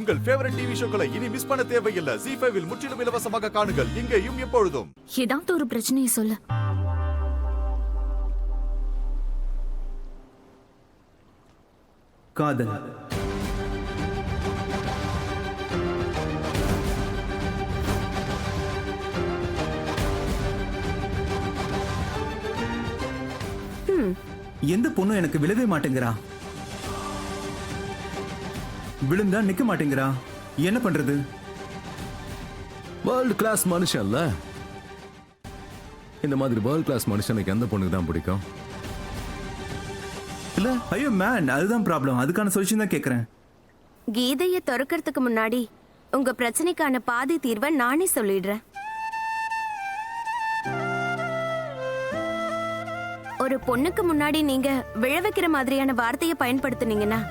உங்கள் favourite TV ஷோக்களை இனி miss பண்ண தேவையில்லை. ZEE5 இல் முற்றிலும் இலவசமாக காணுங்கள், இங்கேயும் எப்பொழுதும். ஏதாவது ஒரு பிரச்சனையை சொல்லு. காதல். எந்த பொண்ணும் எனக்கு விழவே மாட்டேங்கிறா. விழுந்தா நிக்க மாட்டேங்கிறா. என்ன பண்றது? வேர்ல்ட் கிளாஸ் மனுஷன்ல. இந்த மாதிரி வேர்ல்ட் கிளாஸ் மனுஷனுக்கு எந்த பொண்ணுக்கு தான் பிடிக்கும்? இல்ல ஐயோ மேன், அதுதான் ப்ராப்ளம். அதுக்கான சொல்யூஷன் தான் கேக்குறேன். கீதையை திறக்கிறதுக்கு முன்னாடி உங்க பிரச்சனைக்கான பாதி தீர்வை நானே சொல்லிடுறேன். ஒரு பொண்ணுக்கு முன்னாடி நீங்க விழ வைக்கிற மாதிரியான வார்த்தையை பயன்படுத்துனீங்கன்னா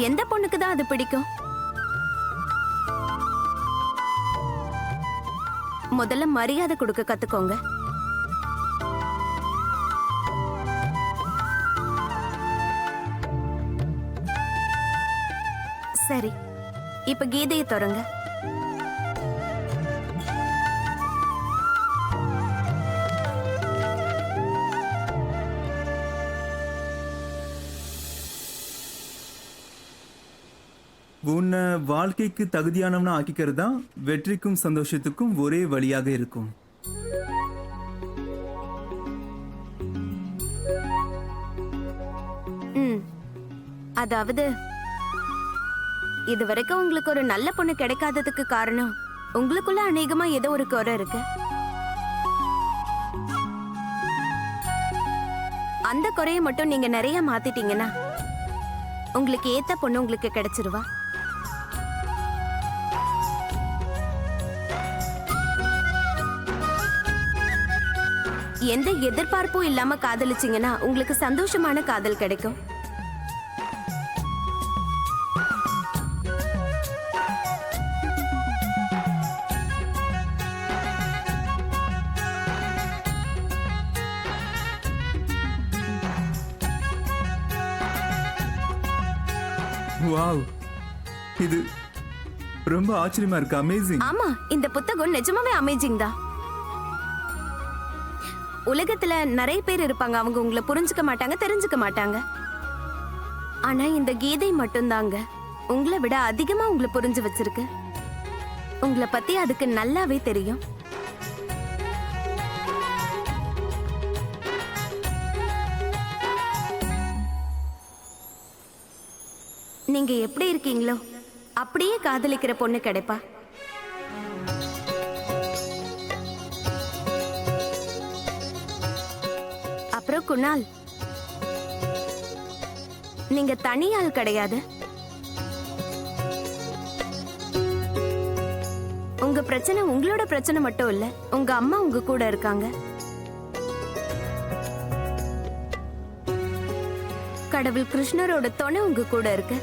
எந்த பொண்ணுக்கு தான் அது பிடிக்கும்? முதல்ல மரியாதை கொடுக்க கத்துக்கோங்க. சரி, இப்ப கீதையை தொடங்க. உன்னை வாழ்க்கைக்கு தகுதியானவனா ஆக்கிக்கிறது தான் வெற்றிக்கும் சந்தோஷத்துக்கும் ஒரே வழியாக இருக்கும். அதாவது இதுவரைக்கும் உங்களுக்கு ஒரு நல்ல பொண்ணு கிடைக்காததுக்கு காரணம் உங்களுக்குள்ள அநேகமா ஏதோ ஒரு குறை இருக்கு. அந்த குறையை மட்டும் நீங்க நிறைய மாத்திட்டீங்கன்னா உங்களுக்கு ஏத்த பொண்ணு உங்களுக்கு கிடைச்சிருவா. எந்த எதிர்பார்ப்பும் இல்லாம காதலிச்சீங்கன்னா உங்களுக்கு சந்தோஷமான காதல் கிடைக்கும். வாவ், இது ரொம்ப ஆச்சரியமா இருக்கு. அமேசிங். ஆமா, இந்த புத்தகம் நிஜமாவே அமேசிங் தான். உலகத்துல நிறைய பேர் இருப்பாங்க, அவங்க உங்களை புரிஞ்சுக்க மாட்டாங்க, தெரிஞ்சுக்க மாட்டாங்க. ஆனா இந்த கீதை மட்டும்தாங்க உங்களை விட அதிகமா உங்களை புரிஞ்சு வச்சிருக்கு. உங்களை பத்தி அதுக்கு நல்லாவே தெரியும். நீங்க எப்படி இருக்கீங்களோ அப்படியே காதலிக்கிற பொண்ணு கிடைப்பா. அப்புறம் குணால், நீங்க தனியாள் கிடையாது. உங்க பிரச்சனை உங்களோட பிரச்சனை மட்டும் இல்ல, உங்க அம்மா உங்க கூட இருக்காங்க. கடவுள் கிருஷ்ணரோட துணை உங்க கூட இருக்கு.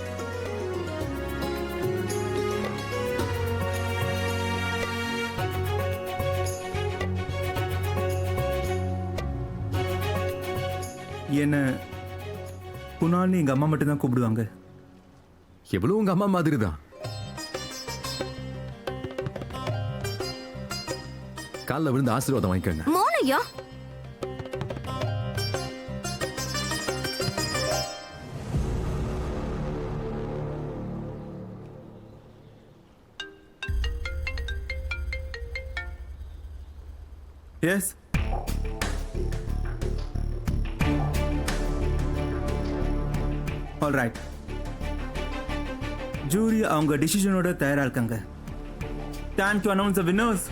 என்ன குணால்னு எங்க அம்மா மட்டும் தான் கூப்பிடுவாங்க. எவ்வளவு உங்க அம்மா மாதிரி தான். காலில் விழுந்து ஆசீர்வாதம் வாங்கிக்கோங்க. மோனையா? எஸ். ஆல்ரைட். ஜூரி அவங்க டிசிஷனோட தயாரா இருக்காங்க. Time to announce the winners.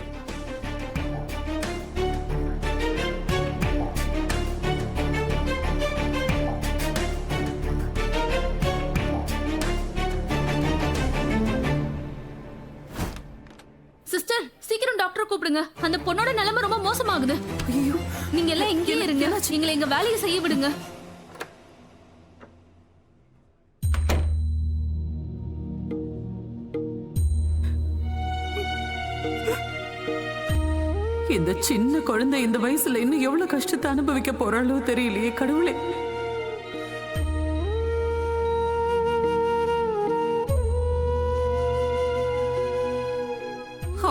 Sister, சீக்கிரம் டாக்டர் கூப்பிடுங்க. அந்த பொண்ணோட நிலைமை ரொம்ப மோசமாகுது. ஐயோ, நீங்க எல்லாம் இங்கேயே இருங்க, நீங்க எங்க வேலையை செய்ய விடுங்க. இந்த சின்ன குழந்தை இந்த வயசுல இன்னும் எவ்வளவு கஷ்டத்தை அனுபவிக்க போறாளோ தெரியலையே கடவுளே.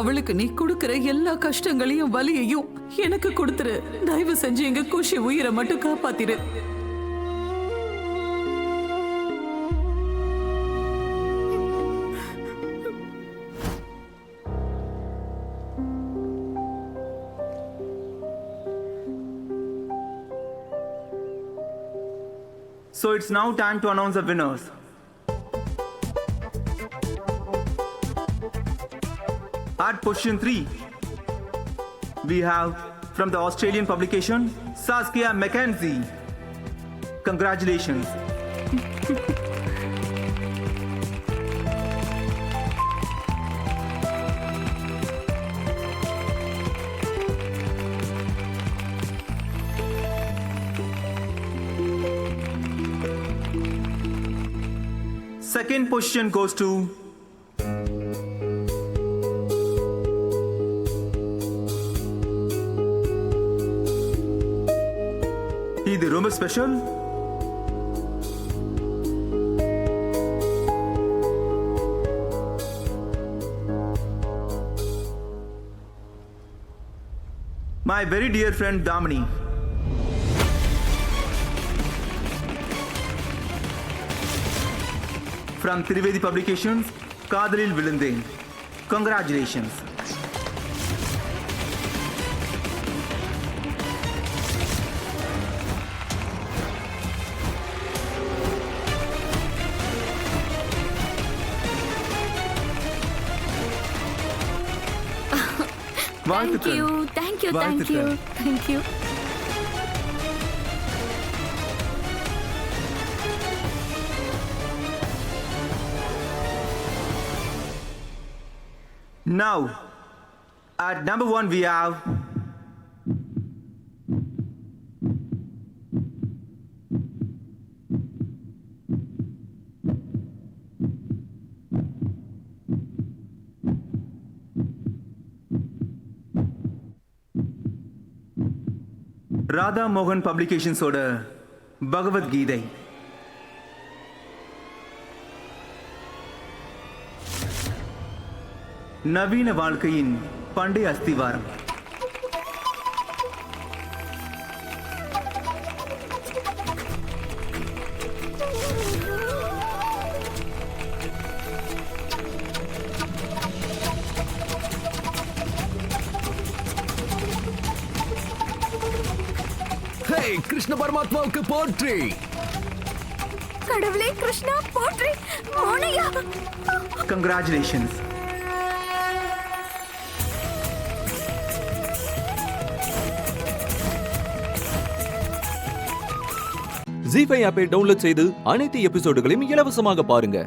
அவளுக்கு நீ கொடுக்கிற எல்லா கஷ்டங்களையும் வலியையும் எனக்கு கொடுத்துரு. தயவு செஞ்சு எங்க குஷி உயிரை மட்டும் காப்பாத்திரு. So it's now time to announce the winners. At position 3, we have from the Australian publication Saskia Mackenzie. Congratulations. Second position goes to இது ரொம்ப special. My very dear friend Damini. From Trivedi Publications, Kadalil Vilundhen. Congratulations. Thank you, thank you, thank you, thank you. Now, at number 1 we have Radha மோகன் பப்ளிகேஷன்ஸோட பகவத்கீதை. நவீன வாழ்க்கையின் பண்டைய அஸ்திவாரம். ஹே, கிருஷ்ண பரமாத்மாவுக்கு போற்றி. கடவுளே கிருஷ்ணா போற்றி. மோனையா. Congratulations. ஜீ5 ஆப்பை டவுன்லோட் செய்து அனைத்து எபிசோடுகளையும் இலவசமாக பாருங்க.